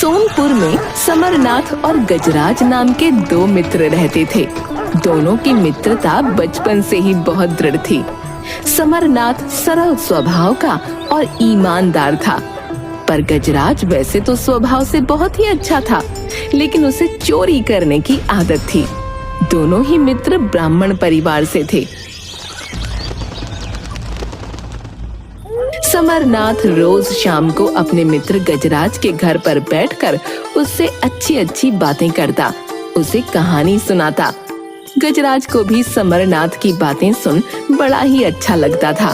सोनपुर में समरनाथ और गजराज नाम के दो मित्र रहते थे। दोनों की मित्रता बचपन से ही बहुत दृढ़ थी। समरनाथ सरल स्वभाव का और ईमानदार था, पर गजराज वैसे तो स्वभाव से बहुत ही अच्छा था, लेकिन उसे चोरी करने की आदत थी। दोनों ही मित्र ब्राह्मण परिवार से थे। समरनाथ रोज शाम को अपने मित्र गजराज के घर पर बैठकर उससे अच्छी अच्छी बातें करता, उसे कहानी सुनाता। गजराज को भी समरनाथ की बातें सुन बड़ा ही अच्छा लगता था।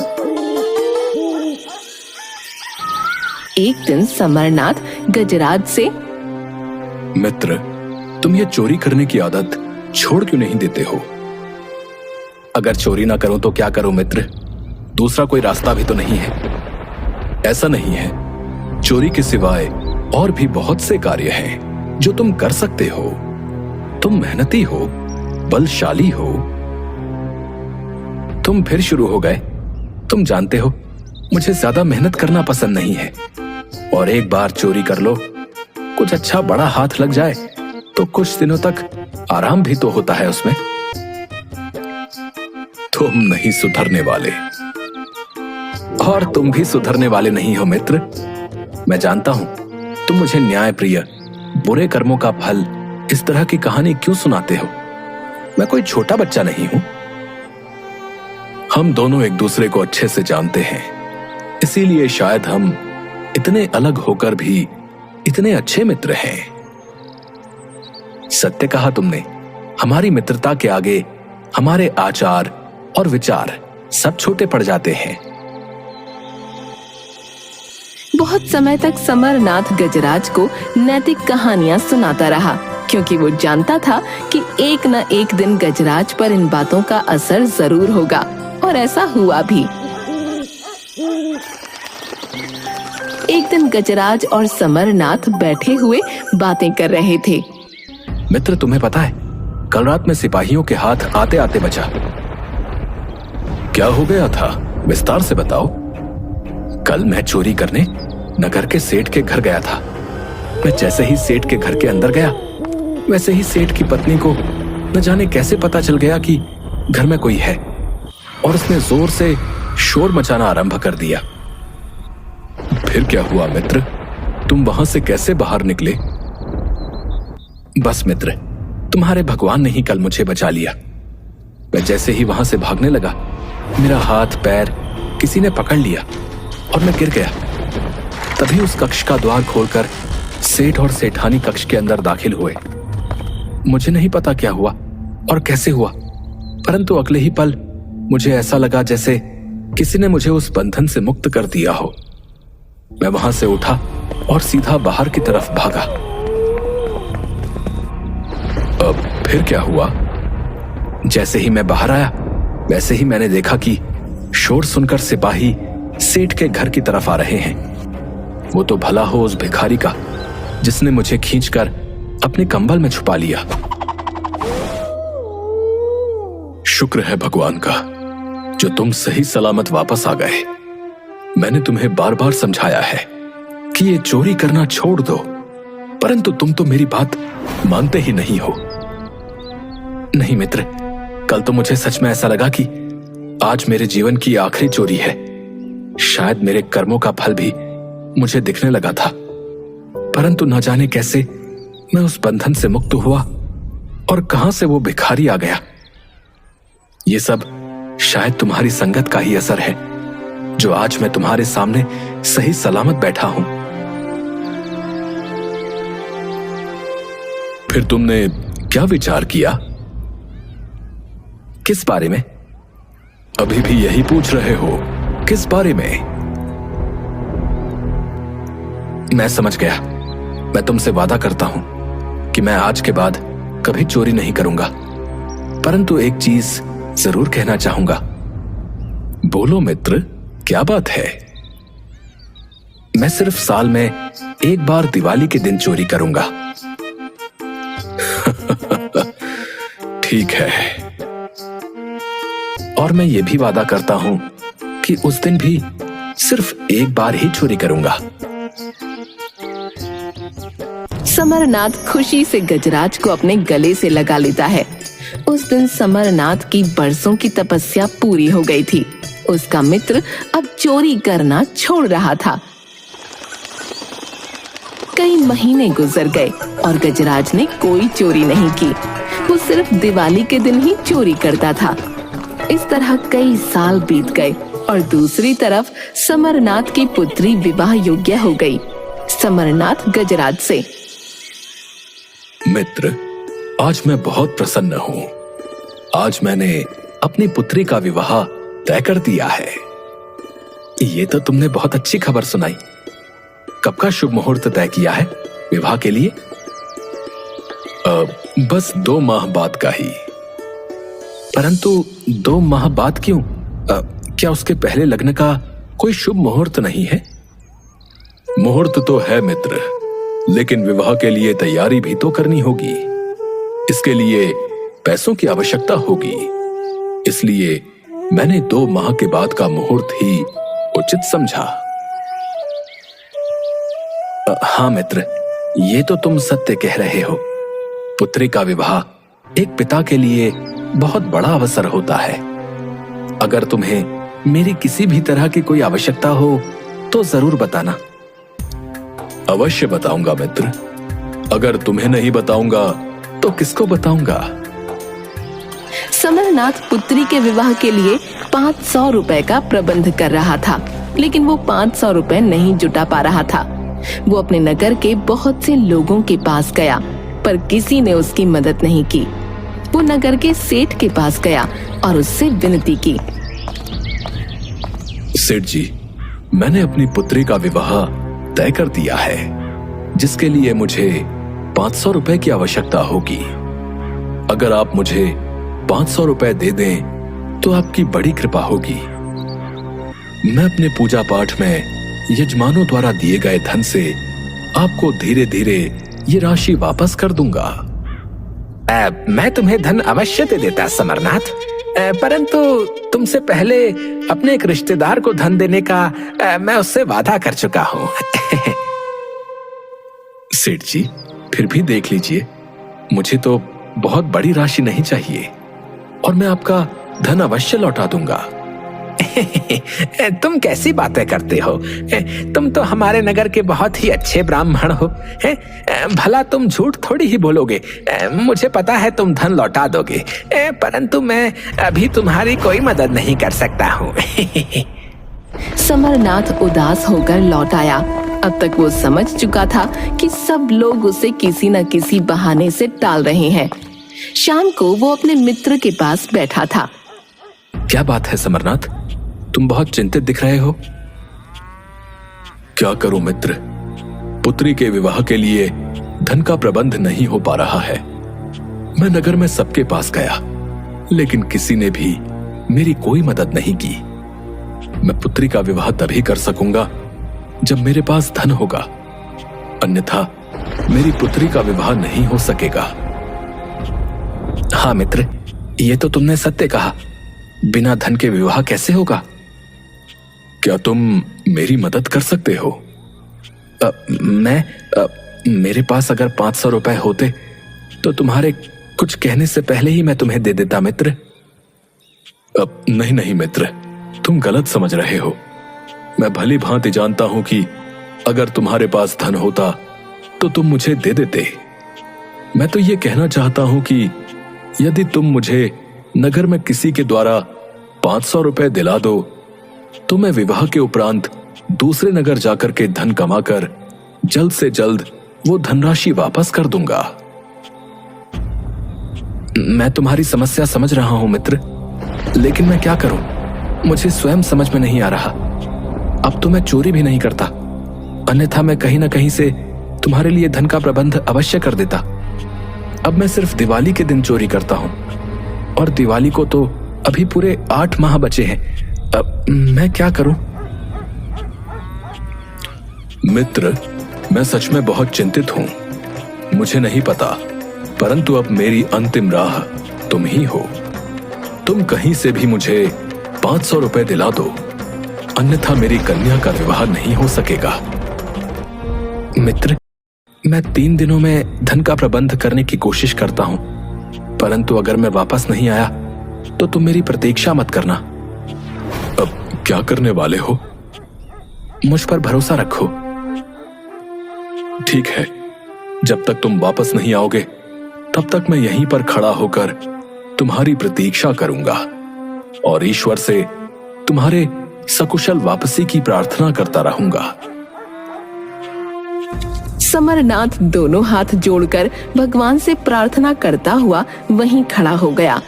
एक दिन समरनाथ गजराज से, मित्र, तुम ये चोरी करने की आदत छोड़ क्यों नहीं देते हो? अगर चोरी ना करूं तो क्या करूं मित्र? दूसरा कोई रास्ता भी तो नहीं है। ऐसा नहीं है, चोरी के सिवाय और भी बहुत से कार्य हैं जो तुम कर सकते हो। तुम मेहनती हो, बलशाली हो। तुम फिर शुरू हो गए। तुम जानते हो, मुझे ज्यादा मेहनत करना पसंद नहीं है, और एक बार चोरी कर लो, कुछ अच्छा बड़ा हाथ लग जाए तो कुछ दिनों तक आराम भी तो होता है उसमें। तुम नहीं सुधरने वाले, और तुम भी सुधरने वाले नहीं हो मित्र। मैं जानता हूं तुम मुझे न्याय प्रिय बुरे कर्मों का फल इस तरह की कहानी क्यों सुनाते हो। मैं कोई छोटा बच्चा नहीं हूं। हम दोनों एक दूसरे को अच्छे से जानते हैं, इसीलिए शायद हम इतने अलग होकर भी इतने अच्छे मित्र हैं। सत्य कहा तुमने। हमारी मित्रता के आगे हमारे आचार और विचार सब छोटे पड़ जाते हैं। बहुत समय तक समरनाथ गजराज को नैतिक कहानियां सुनाता रहा, क्योंकि वो जानता था कि एक न एक दिन गजराज पर इन बातों का असर जरूर होगा, और ऐसा हुआ भी। एक दिन गजराज और समरनाथ बैठे हुए बातें कर रहे थे। मित्र, तुम्हें पता है, कल रात में सिपाहियों के हाथ आते आते बचा। क्या हो गया था? विस्तार से बताओ। कल मैं चोरी करने नगर के सेठ के घर गया था। मैं जैसे ही सेठ के घर के अंदर गया, वैसे ही सेठ की पत्नी को न जाने कैसे पता चल गया कि घर में कोई है, और उसने जोर से शोर मचाना आरंभ कर दिया। फिर क्या हुआ मित्र? तुम वहां से कैसे बाहर निकले? बस मित्र, तुम्हारे भगवान ने ही कल मुझे बचा लिया। मैं जैसे ही वहां से भागने लगा, मेरा हाथ पैर किसी ने पकड़ लिया और मैं गिर गया। तभी उस कक्ष का द्वार खोलकर सेठ और सेठानी कक्ष के अंदर दाखिल हुए। मुझे नहीं पता क्या हुआ और कैसे हुआ, परंतु अगले ही पल मुझे ऐसा लगा जैसे किसी ने मुझे उस बंधन से मुक्त कर दिया हो। मैं वहां से उठा और सीधा बाहर की तरफ भागा। अब फिर क्या हुआ? जैसे ही मैं बाहर आया, वैसे ही मैंने देखा कि शोर सुनकर सिपाही सेठ के घर की तरफ आ रहे हैं। वो तो भला हो उस भिखारी का, जिसने मुझे खींचकर अपने कंबल में छुपा लिया। शुक्र है भगवान का जो तुम सही सलामत वापस आ गए। मैंने तुम्हें बार बार समझाया है कि ये चोरी करना छोड़ दो, परंतु तुम तो मेरी बात मानते ही नहीं हो। नहीं मित्र, कल तो मुझे सच में ऐसा लगा कि आज मेरे जीवन की आखिरी चोरी है। शायद मेरे कर्मों का फल भी मुझे दिखने लगा था, परंतु न जाने कैसे मैं उस बंधन से मुक्त हुआ और कहां से वो भिखारी आ गया। ये सब शायद तुम्हारी संगत का ही असर है, जो आज मैं तुम्हारे सामने सही सलामत बैठा हूं। फिर तुमने क्या विचार किया? किस बारे में? अभी भी यही पूछ रहे हो, किस बारे में? मैं समझ गया। मैं तुमसे वादा करता हूं कि मैं आज के बाद कभी चोरी नहीं करूंगा, परंतु एक चीज जरूर कहना चाहूंगा। बोलो मित्र, क्या बात है? मैं सिर्फ साल में एक बार दिवाली के दिन चोरी करूंगा। ठीक है, और मैं ये भी वादा करता हूं कि उस दिन भी सिर्फ एक बार ही चोरी करूंगा। समरनाथ खुशी से गजराज को अपने गले से लगा लेता है। उस दिन समरनाथ की बरसों की तपस्या पूरी हो गई थी। उसका मित्र अब चोरी करना छोड़ रहा था। कई महीने गुजर गए और गजराज ने कोई चोरी नहीं की। वो सिर्फ दिवाली के दिन ही चोरी करता था। इस तरह कई साल बीत गए और दूसरी तरफ समरनाथ की पुत्री विवाह योग्य हो गई। समरनाथ गजराज से, मित्र, आज मैं बहुत प्रसन्न हूँ। आज मैंने अपनी पुत्री का विवाह तय कर दिया है। ये तो तुमने बहुत अच्छी खबर सुनाई। कब का शुभ मुहूर्त तय किया है विवाह के लिए? बस 2 माह बाद का ही। परंतु 2 माह बाद क्यों? क्या उसके पहले लग्न का कोई शुभ मुहूर्त नहीं है? मुहूर्त तो है मित्र, लेकिन विवाह के लिए तैयारी भी तो करनी होगी। इसके लिए पैसों की आवश्यकता होगी। इसलिए मैंने 2 माह के बाद का मुहूर्त ही उचित समझा। हाँ मित्र, ये तो तुम सत्य कह रहे हो। पुत्री का विवाह एक पिता के लिए बहुत बड़ा अवसर होता है। अगर तुम्हें मेरी किसी भी तरह की कोई आवश्यकता हो तो जरूर बताना। अवश्य बताऊंगा मित्र। अगर तुम्हें नहीं बताऊंगा तो किसको बताऊंगा? समरनाथ पुत्री के विवाह के लिए 500 रुपए का प्रबंध कर रहा था, लेकिन वो 500 रुपए नहीं जुटा पा रहा था। वो अपने नगर के बहुत से लोगों के पास गया, पर किसी ने उसकी मदद नहीं की। वो नगर के सेठ के पास गया और उससे विनती की। सेठ जी, मैंने अपनी पुत्री का विवाह तय कर दिया है, जिसके लिए मुझे 500 रुपए की आवश्यकता होगी। अगर आप मुझे 500 रुपए दे दें तो आपकी बड़ी कृपा होगी। मैं अपने पूजा पाठ में यजमानों द्वारा दिए गए धन से आपको धीरे धीरे ये राशि वापस कर दूंगा। मैं तुम्हें धन अवश्य दे देता समरनाथ, परंतु तुमसे पहले अपने एक रिश्तेदार को धन देने का मैं उससे वादा कर चुका हूँ। सेठ जी, फिर भी देख लीजिए, मुझे तो बहुत बड़ी राशि नहीं चाहिए और मैं आपका धन अवश्य लौटा दूंगा। तुम कैसी बातें करते हो? तुम तो हमारे नगर के बहुत ही अच्छे ब्राह्मण हो। भला तुम झूठ थोड़ी ही बोलोगे। मुझे पता है तुम धन लौटा दोगे, परंतु मैं अभी तुम्हारी कोई मदद नहीं कर सकता हूँ। समरनाथ उदास होकर लौट आया। अब तक वो समझ चुका था कि सब लोग उसे किसी न किसी बहाने से टाल रहे हैं। शाम को वो अपने मित्र के पास बैठा था। क्या बात है समरनाथ, तुम बहुत चिंतित दिख रहे हो। क्या करूं मित्र, पुत्री के विवाह के लिए धन का प्रबंध नहीं हो पा रहा है। मैं नगर में सबके पास गया, लेकिन किसी ने भी मेरी कोई मदद नहीं की। मैं पुत्री का विवाह तभी कर सकूंगा जब मेरे पास धन होगा, अन्यथा मेरी पुत्री का विवाह नहीं हो सकेगा। हाँ मित्र, ये तो तुमने सत्य कहा। बिना धन के विवाह कैसे होगा? क्या तुम मेरी मदद कर सकते हो? मेरे पास अगर 500 रुपए होते तो तुम्हारे कुछ कहने से पहले ही मैं तुम्हें दे देता मित्र। नहीं मित्र, तुम गलत समझ रहे हो। मैं भली भांति जानता हूं कि अगर तुम्हारे पास धन होता तो तुम मुझे दे देते। मैं तो ये कहना चाहता हूं कि यदि तुम मुझे नगर में किसी के द्वारा 500 रुपए दिला दो तो मैं विवाह के उपरांत दूसरे नगर जाकर के धन कमाकर जल्द से जल्द वो धनराशि वापस कर दूंगा। मैं तुम्हारी समस्या समझ रहा हूं मित्र, लेकिन मैं क्या करूं? मुझे स्वयं समझ में नहीं आ रहा। अब तो मैं चोरी भी नहीं करता, अन्यथा मैं कहीं ना कहीं से तुम्हारे लिए धन का प्रबंध अवश्य कर देता। अब मैं सिर्फ दिवाली के दिन चोरी करता हूं, और दिवाली को तो अभी पूरे 8 माह बचे हैं। अब मैं क्या करूं? मित्र, मैं सच में बहुत चिंतित हूं। मुझे नहीं पता, परंतु अब मेरी अंतिम राह तुम ही हो। तुम कहीं से भी मुझे 500 रुपए दिला दो, अन्यथा मेरी कन्या का विवाह नहीं हो सकेगा। मित्र, मैं 3 दिनों में धन का प्रबंध करने की कोशिश करता हूं, परंतु अगर मैं वापस नहीं आया तो तुम मेरी प्रतीक्षा मत करना। अब क्या करने वाले हो? मुझ पर भरोसा रखो। ठीक है, जब तक तुम वापस नहीं आओगे तब तक मैं यहीं पर खड़ा होकर तुम्हारी प्रतीक्षा करूंगा और ईश्वर से तुम्हारे सकुशल वापसी की प्रार्थना करता रहूंगा। समरनाथ दोनों हाथ जोड़कर भगवान से प्रार्थना करता हुआ वहीं खड़ा हो गया।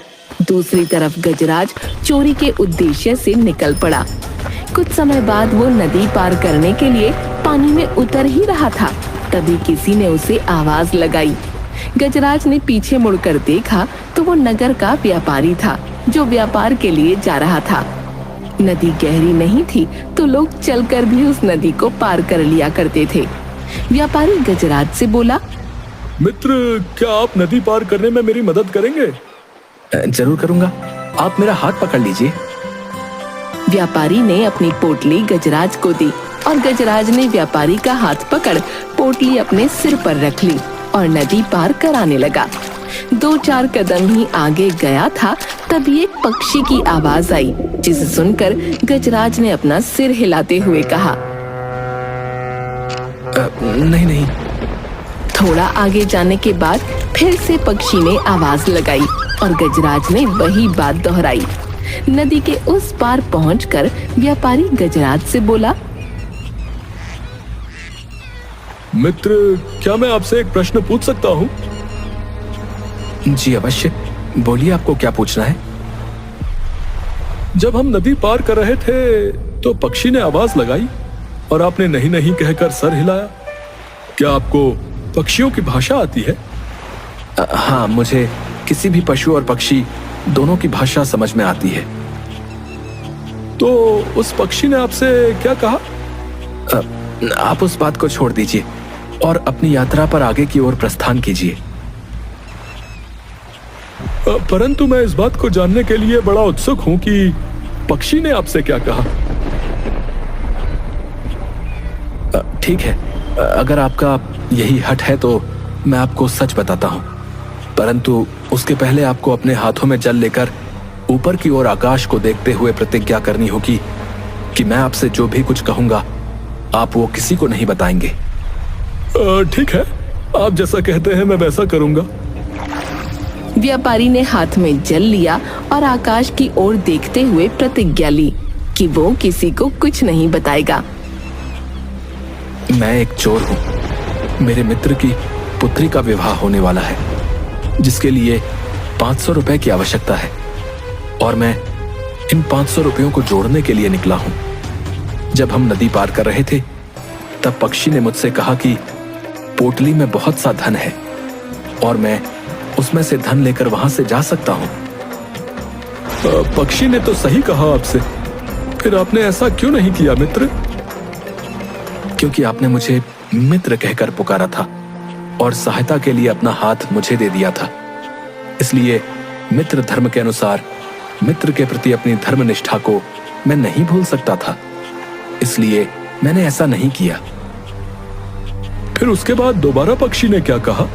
दूसरी तरफ गजराज चोरी के उद्देश्य से निकल पड़ा। कुछ समय बाद वो नदी पार करने के लिए पानी में उतर ही रहा था, तभी किसी ने उसे आवाज लगाई। गजराज ने पीछे मुड़कर देखा तो वो नगर का व्यापारी था जो व्यापार के लिए जा रहा था। नदी गहरी नहीं थी तो लोग चलकर भी उस नदी को पार कर लिया करते थे। व्यापारी गजराज से बोला, मित्र, क्या आप नदी पार करने में मेरी मदद करेंगे? जरूर करूंगा, आप मेरा हाथ पकड़ लीजिए। व्यापारी ने अपनी पोटली गजराज को दी और गजराज ने व्यापारी का हाथ पकड़ पोटली अपने सिर पर रख ली और नदी पार कराने लगा। 2-4 कदम ही आगे गया था तभी एक पक्षी की आवाज आई, जिसे सुनकर गजराज ने अपना सिर हिलाते हुए कहा, नहीं। थोड़ा आगे जाने के बाद फिर से पक्षी ने आवाज लगाई और गजराज ने वही बात दोहराई। नदी के उस पार पहुंचकर व्यापारी गजराज से बोला, मित्र, क्या मैं आपसे एक प्रश्न पूछ सकता हूँ? जी अवश्य, बोलिए, आपको क्या पूछना है? जब हम नदी पार कर रहे थे तो पक्षी ने आवाज लगाई और आपने नहीं नहीं कहकर सर हिलाया। क्या आपको पक्षियों की भाषा आती है? हाँ, मुझे किसी भी पशु और पक्षी दोनों की भाषा समझ में आती है। तो उस पक्षी ने आपसे क्या कहा? आप उस बात को छोड़ दीजिए और अपनी यात्रा पर आगे की ओर प्रस्थान कीजिए। परंतु मैं इस बात को जानने के लिए बड़ा उत्सुक हूं कि पक्षी ने आपसे क्या कहा। ठीक है, अगर आपका यही हट है तो मैं आपको सच बताता हूं, परंतु उसके पहले आपको अपने हाथों में जल लेकर ऊपर की ओर आकाश को देखते हुए प्रतिज्ञा करनी होगी कि मैं आपसे जो भी कुछ कहूंगा आप वो किसी को नहीं बताएंगे। ठीक है, आप जैसा कहते हैं मैं वैसा करूंगा। व्यापारी ने हाथ में जल लिया और आकाश की ओर देखते हुए प्रतिज्ञा ली कि वो किसी को कुछ नहीं बताएगा। मैं एक चोर हूँ। मेरे मित्र की पुत्री का विवाह होने वाला है, जिसके लिए 500 रुपए की आवश्यकता है और मैं इन 500 रुपयों को जोड़ने के लिए निकला हूँ। जब हम नदी पार कर रहे थे तब पक्षी ने मुझसे कहा कि पोटली में बहुत सा धन है और मैं उसमें से धन लेकर वहां से जा सकता हूँ। पक्षी ने तो सही कहा आपसे, फिर आपने ऐसा क्यों नहीं किया मित्र? क्योंकि आपने मुझे मित्र कहकर पुकारा था और सहायता के लिए अपना हाथ मुझे दे दिया था। इसलिए मित्र धर्म के अनुसार मित्र के प्रति अपनी धर्मनिष्ठा को मैं नहीं भूल सकता था, इसलिए मैंने ऐसा नहीं किया। फिर उसके बाद दोबारा पक्षी ने क्या कहा?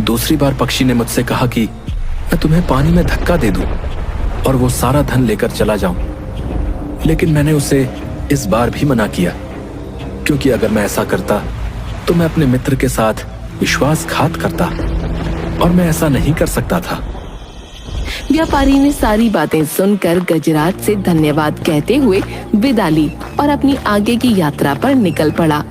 दूसरी बार पक्षी ने मुझसे कहा कि मैं तुम्हें पानी में धक्का दे दूं और वो सारा धन लेकर चला जाऊं, लेकिन मैंने उसे इस बार भी मना किया, क्योंकि अगर मैं ऐसा करता तो मैं अपने मित्र के साथ विश्वासघात करता और मैं ऐसा नहीं कर सकता था। व्यापारी ने सारी बातें सुनकर गजराज से धन्यवाद कहते हुए विदा ली और अपनी आगे की यात्रा पर निकल पड़ा।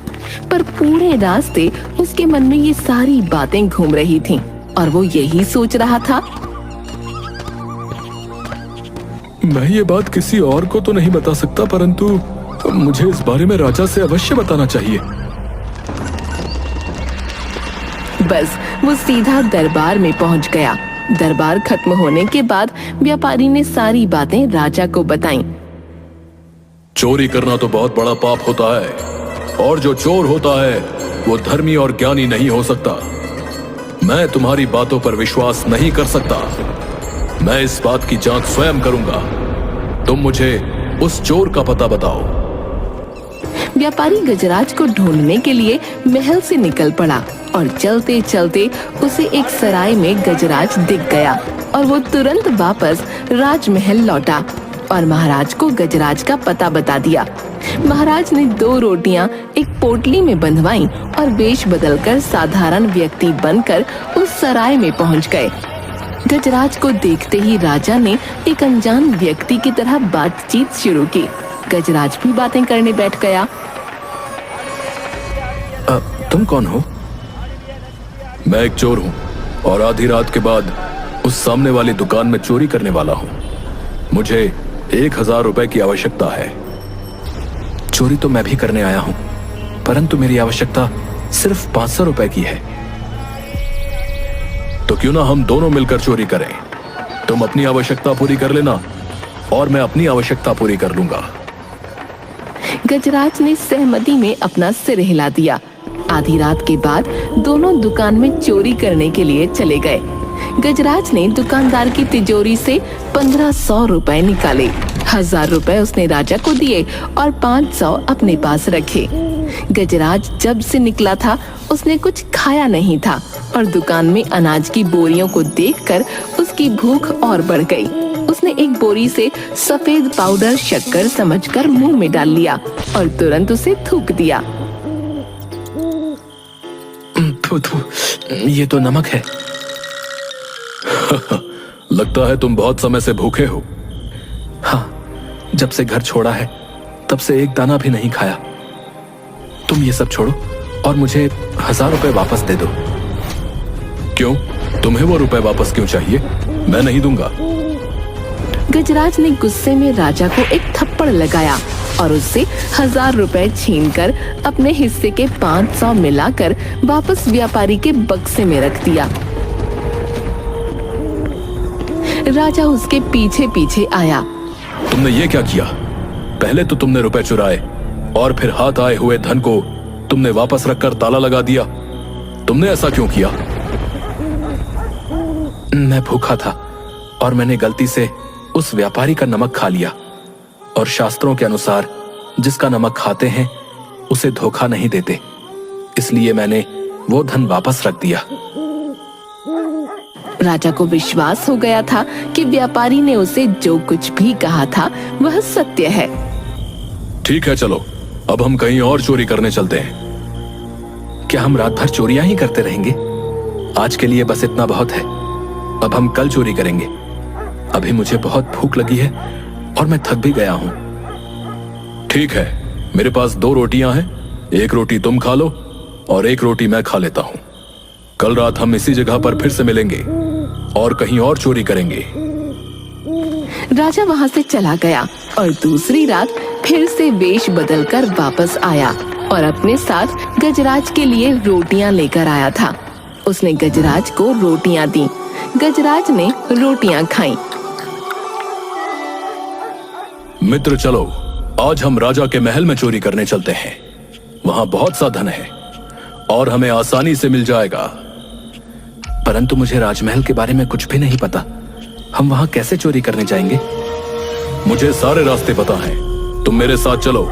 पर पूरे रास्ते उसके मन में ये सारी बातें घूम रही थीं और वो यही सोच रहा था, मैं ये बात किसी और को तो नहीं बता सकता, परंतु मुझे इस बारे में राजा से अवश्य बताना चाहिए। बस वो सीधा दरबार में पहुंच गया। दरबार खत्म होने के बाद व्यापारी ने सारी बातें राजा को बताईं। चोरी करना तो बहुत बड़ा पाप होता है और जो चोर होता है वो धर्मी और ज्ञानी नहीं हो सकता। मैं तुम्हारी बातों पर विश्वास नहीं कर सकता। मैं इस बात की जांच स्वयं करूंगा। तुम मुझे उस चोर का पता बताओ। व्यापारी गजराज को ढूंढने के लिए महल से निकल पड़ा और चलते चलते उसे एक सराय में गजराज दिख गया और वो तुरंत वापस राजमहल लौटा और महाराज को गजराज का पता बता दिया। महाराज ने 2 रोटियां एक पोटली में बंधवाई और वेश बदलकर साधारण व्यक्ति बनकर उस सराय में पहुंच गए। गजराज को देखते ही राजा ने एक अनजान व्यक्ति की तरह बातचीत शुरू की। गजराज भी बातें करने बैठ गया। तुम कौन हो? मैं एक चोर हूँ और आधी रात के बाद उस सामने वाली दुकान में चोरी करने वाला हूँ। मुझे 1000 रुपए की आवश्यकता है। चोरी तो मैं भी करने आया हूँ, परंतु मेरी आवश्यकता सिर्फ 500 रुपए की है। तो क्यों ना हम दोनों मिलकर चोरी करें। तुम अपनी आवश्यकता पूरी कर लेना और मैं अपनी आवश्यकता पूरी कर लूंगा। गजराज ने सहमति में अपना सिर हिला दिया। आधी रात के बाद दोनों दुकान में चोरी करने के लिए चले गए। गजराज ने दुकानदार की तिजोरी से 1500 रुपए निकाले। 1000 रुपए उसने राजा को दिए और 500 अपने पास रखे। गजराज जब से निकला था उसने कुछ खाया नहीं था और दुकान में अनाज की बोरियों को देखकर उसकी भूख और बढ़ गई। उसने एक बोरी से सफेद पाउडर शक्कर समझकर मुंह में डाल लिया और तुरंत उसे थूक दिया। ये तो नमक है। लगता है तुम बहुत समय से भूखे हो। हाँ, जब से घर छोड़ा है तब से एक दाना भी नहीं खाया। तुम ये सब छोड़ो और मुझे 1000 रुपए वापस दे दो। क्यों? तुम्हें वो रुपए वापस क्यों चाहिए? मैं नहीं दूंगा। गजराज ने गुस्से में राजा को एक थप्पड़ लगाया और उससे 1000 रुपए छीनकर अपने हिस्से के 500 मिलाकर वापस व्यापारी के बक्से में रख दिया। राजा उसके पीछे पीछे आया। तुमने ये क्या किया? पहले तो तुमने रुपए चुराए और फिर हाथ आए हुए धन को तुमने वापस रखकर ताला लगा दिया। तुमने ऐसा क्यों किया? मैं भूखा था और मैंने गलती से उस व्यापारी का नमक खा लिया और शास्त्रों के अनुसार जिसका नमक खाते हैं उसे धोखा नहीं देते, इसलिए मैंने वो धन वापस रख दिया। राजा को विश्वास हो गया था कि व्यापारी ने उसे जो कुछ भी कहा था वह सत्य है। ठीक है, चलो अब हम कहीं और चोरी करने चलते हैं। क्या हम रात भर चोरियां ही करते रहेंगे? आज के लिए बस इतना बहुत है। अब हम कल चोरी करेंगे। अभी मुझे बहुत भूख लगी है और मैं थक भी गया हूँ। ठीक है, मेरे पास 2 रोटियां हैं। एक रोटी तुम खा लो और एक रोटी मैं खा लेता हूँ। कल रात हम इसी जगह पर फिर से मिलेंगे और कहीं और चोरी करेंगे। राजा वहां से चला गया और दूसरी रात फिर से वेश बदलकर वापस आया और अपने साथ गजराज के लिए रोटियां लेकर आया था। उसने गजराज को रोटियां दी। गजराज ने रोटियां खाईं। मित्र, चलो आज हम राजा के महल में चोरी करने चलते हैं। वहां बहुत सा धन है और हमें आसानी से मिल जाएगा। परंतु मुझे राजमहल के बारे में कुछ भी नहीं पता। हम वहां कैसे चोरी करने जाएंगे? मुझे सारे रास्ते पता हैं। तुम मेरे साथ चलो।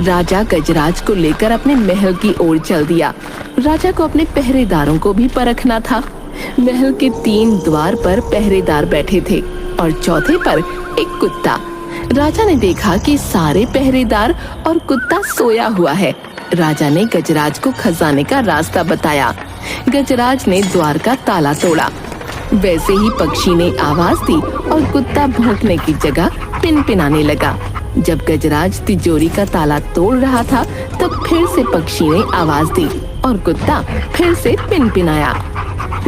राजा गजराज को लेकर अपने महल की ओर चल दिया। राजा को अपने पहरेदारों को भी परखना था। महल के 3 द्वार पर पहरेदार बैठे थे और चौथे पर एक कुत्ता। राजा ने देखा कि सारे पहरेदार और कुत्ता सोया हुआ है। राजा ने गजराज को खजाने का रास्ता बताया। गजराज ने द्वार का ताला तोड़ा। वैसे ही पक्षी ने आवाज दी और कुत्ता भौंकने की जगह पिनपिनाने लगा। जब गजराज तिजोरी का ताला तोड़ रहा था तब फिर से पक्षी ने आवाज दी और कुत्ता फिर से पिनपिनाया।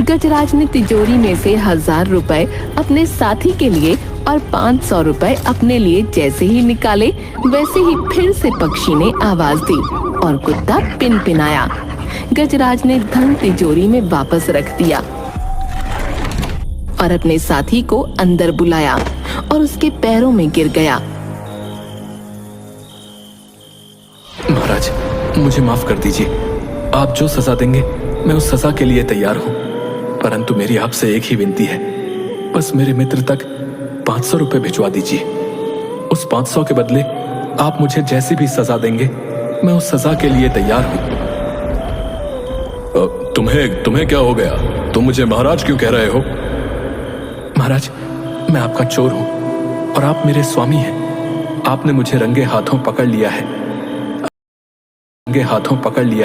गजराज ने तिजोरी में से 1000 रुपए अपने साथी के लिए और 500 रुपए अपने लिए जैसे ही निकाले वैसे ही फिर से पक्षी ने आवाज दी और कुत्ता पिनपिनाया। गजराज ने धन तिजोरी में वापस रख दिया और अपने साथी को अंदर बुलाया और उसके पैरों में गिर गया। महाराज, मुझे माफ कर दीजिए। आप जो सजा देंगे मैं उस सजा के लिए तैयार हूँ, परंतु मेरी आपसे एक ही विनती है, बस मेरे मित्र तक 500 रुपए भिजवा दीजिए। उस 500 के बदले आप मुझे जैसी भी सजा देंगे मैं उस सजा के लिए तैयार हूं। तुम्हें क्या हो गया? तुम मुझे महाराज क्यों कह रहे हो? महाराज, मैं आपका चोर हूं और आप मेरे स्वामी हैं। आपने मुझे रंगे हाथों पकड़ लिया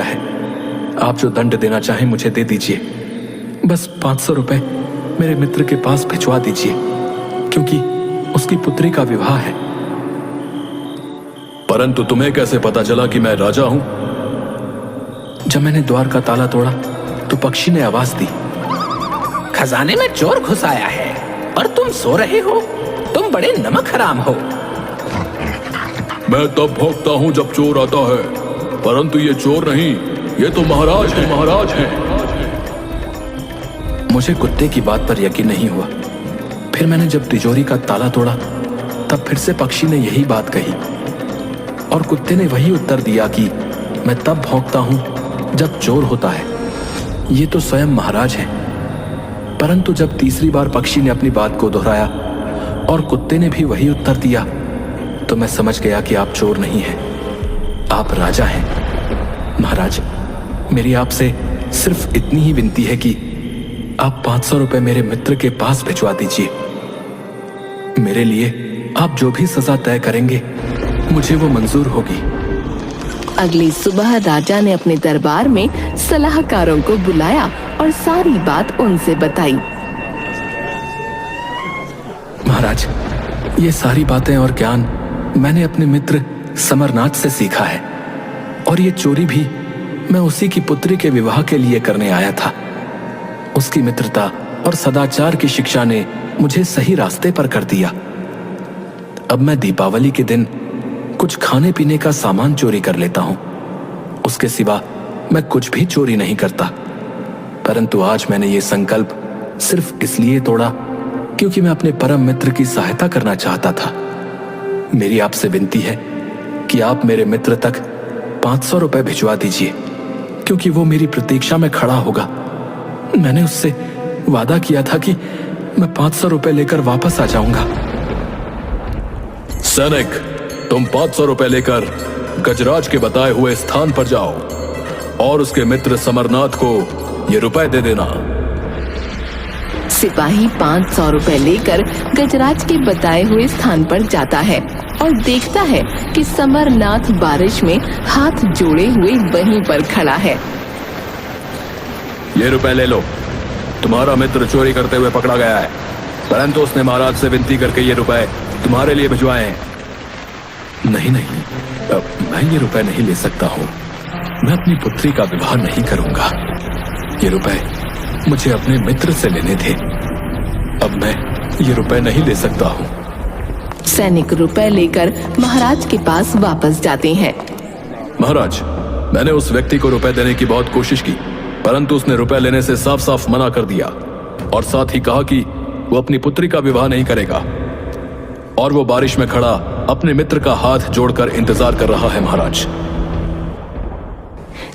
है। आप जो दंड देना चाहें मुझे दे दीजिए। बस 500 रुपए मेरे मित्र के पास भिजवा दीजिए, क्योंकि उसकी पुत्री का विवाह है। परंतु तुम्हें कैसे पता चला कि मैं राजा हूं? जब मैंने द्वार का ताला तोड़ा तो पक्षी ने आवाज दी, खजाने में चोर घुस आया है और तुम सो रहे हो। तुम बड़े नमक हराम हो। मैं तब भौंकता हूं जब चोर आता है, परंतु ये चोर नहीं, ये तो महाराज हैं। मुझे कुत्ते की बात पर यकीन नहीं हुआ। फिर मैंने जब तिजोरी का ताला तोड़ा तब फिर से पक्षी ने यही बात कही और कुत्ते ने वही उत्तर दिया कि मैं तब भौंकता हूं जब चोर होता है। ये तो स्वयं महाराज हैं। परंतु जब तीसरी बार पक्षी ने अपनी बात को दोहराया और कुत्ते ने भी वही उत्तर दिया तो मैं समझ गया कि आप चोर नहीं हैं, आप राजा हैं। महाराज, मेरी आपसे सिर्फ इतनी ही विनती है कि आप 500 रुपए मेरे मित्र के पास भिजवा दीजिए। मेरे लिए आप जो भी सजा तय करेंगे मुझे वो मंजूर होगी। अगली सुबह राजा ने अपने दरबार में सलाहकारों को बुलाया और सारी बात उनसे बताई। महाराज, ये सारी बातें और ज्ञान मैंने अपने मित्र समरनाथ से सीखा है और ये चोरी भी मैं उसी की पुत्री के विवाह के लिए करने आया था। उसकी मित्रता और सदाचार की शिक्षा ने मुझे सही रास्ते पर कर दिया। अब मैं दीपावली के दिन कुछ खाने पीने का सामान चोरी कर लेता हूं। उसके सिवा मैं कुछ भी चोरी नहीं करता। परंतु आज मैंने ये संकल्प सिर्फ इसलिए तोड़ा क्योंकि मैं अपने परम मित्र की सहायता करना चाहता था। मेरी आपसे विनती है कि आप मेरे मित्र तक 500 रुपए भिजवा दीजिए, क्योंकि वो मेरी प्रतीक्षा में खड़ा होगा। मैंने उससे वादा किया था कि मैं 500 रुपए लेकर वापस आ जाऊंगा। सैनिक, तुम 500 रुपए लेकर गजराज के बताए हुए स्थान पर जाओ और उसके मित्र समरनाथ को ये रुपए दे देना। सिपाही 500 रुपए लेकर गजराज के बताए हुए स्थान पर जाता है और देखता है कि समरनाथ बारिश में हाथ जोड़े हुए वहीं पर खड़ा है। ये रुपए ले लो। तुम्हारा मित्र चोरी करते हुए पकड़ा गया है, परंतु उसने महाराज से विनती करके ये रुपए तुम्हारे लिए भिजवाए हैं। नहीं, मैं ये रुपए नहीं ले सकता हूँ। मैं अपनी पुत्री का विवाह नहीं करूंगा। ये रुपए मुझे अपने मित्र से लेने थे। अब मैं ये रुपए नहीं ले सकता हूँ। सैनिक रुपए लेकर महाराज के पास वापस जाते हैं। महाराज, मैंने उस व्यक्ति को रुपए देने की बहुत कोशिश की, परंतु उसने रुपए लेने से साफ साफ मना कर दिया और साथ ही कहा कि वो अपनी पुत्री का विवाह नहीं करेगा और वो बारिश में खड़ा अपने मित्र का हाथ जोड़कर इंतजार कर रहा है। महाराज,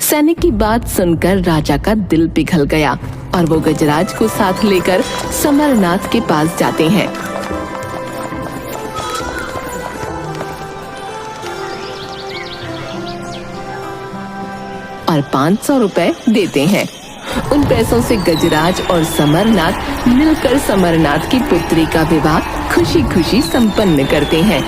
सैनिक की बात सुनकर राजा का दिल पिघल गया और वो गजराज को साथ लेकर समरनाथ के पास जाते हैं। और 500 रुपए देते हैं। उन पैसों से गजराज और समरनाथ मिलकर समरनाथ की पुत्री का विवाह खुशी खुशी संपन्न करते हैं।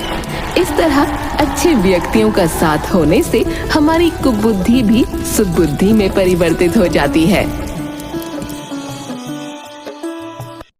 इस तरह अच्छे व्यक्तियों का साथ होने से हमारी कुबुद्धि भी सुबुद्धि में परिवर्तित हो जाती है।